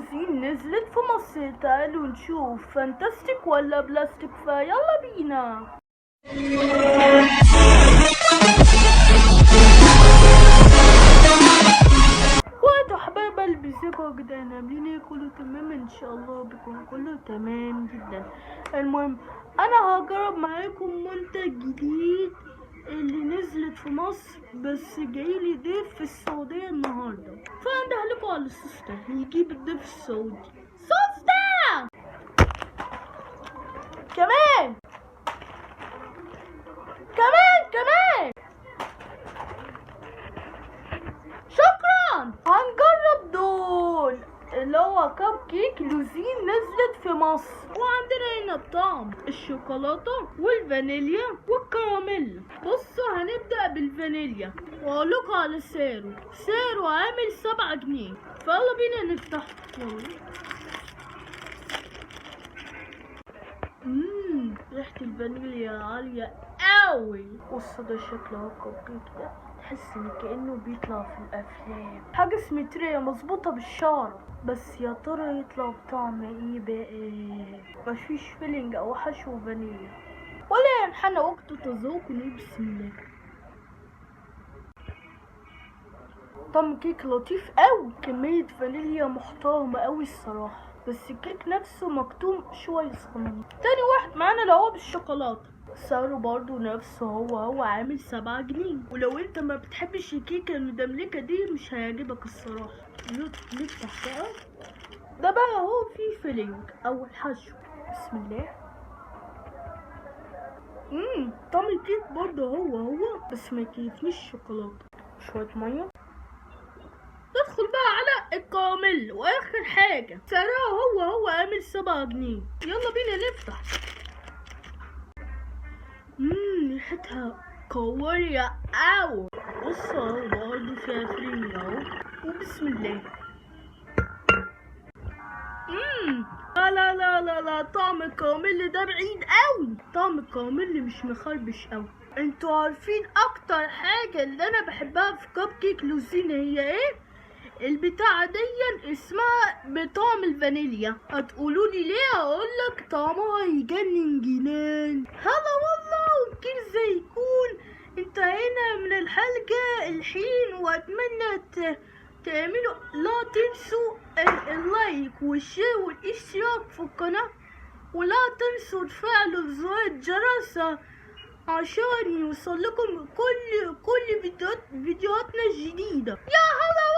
لوزين نزلت في مصر. تعالوا نشوف فانتاستيك ولا بلاستيك، فيلا بينا. وانتوا حبايب قلبي، ازيكم يا جدعان؟ عاملين ايه؟ كله تمام ان شاء الله، بيكون كله تمام جدا. المهم انا هجرب معاكم منتج جديد اللي نزلت في مصر، بس جايلي ضيف في السعودية النهاردة، فانده لكم على الصوص ده يجيب الضيف السعودي. صوص ده كمان شكرا. هنجرب دول اللي هو كب كيك لوزين نزلت في مصر، وعندنا هنا الطعم الشوكولاتة والفانيليا والكراميل. بصوا هنبدأ بالفانيليا واقولكوا على سعره عامل 7 جنيه، فيلا بينا نفتحه. ريحة الفانيليا عالية قوي. بص ده شكله كب كيك ده، تحس ان كأنه بيطلع في الافلام، حاجة سيمترية مظبوطة بالشعر. بس يا ترى يطلع بطعم ايه بقى؟ مفيش فيلينج او حشو فانيليا ولا ينحنى وقت تذوقه. بسم الله. طعم كيك لطيف قوي، كمية فانيليا محترمة قوي الصراحة، بس الكيك نفسه مكتوم شوية صغنن. تاني واحد معانا اللي هو بالشوكولاتة، سعره برضو نفسه هو عامل 7 جنيه. ولو انت ما بتحبش الكيكة المدملكة دي مش هيعجبك الصراحة. نفتح بقى. ده بقى هو فيه فيلينج او الحشو. بسم الله. طعم الكيك برضو هو بس ما يكيفنيش الشوكولاتة. شوية مية. ندخل بقى على الكراميل، واخر حاجة سعرها هو عامل 7 جنيه. يلا بينا نفتح. ريحتها قوية اوي. بص اهو برضه فيها فيلينج اهو، وبسم الله. لا لا لا لا لا، طعم الكراميل ده بعيد قوي. طعم الكراميل مش مخربش قوي. انتوا عارفين اكتر حاجة اللي انا بحبها في كب كيك لوزين هي ايه؟ البتاعة دي اسمها بطعم الفانيليا. هتقولولي ليه؟ هقولك طعمها يجنن جنان. هلا والله، وكيف زي يكون انتهينا من الحلقة الحين، واتمنى تعملوا لا تنسوا اللايك والشير والاشتراك في القناة، ولا تنسوا تفعلوا زر الجرس عشان يوصل لكم كل فيديوهاتنا الجديدة. يا هلا.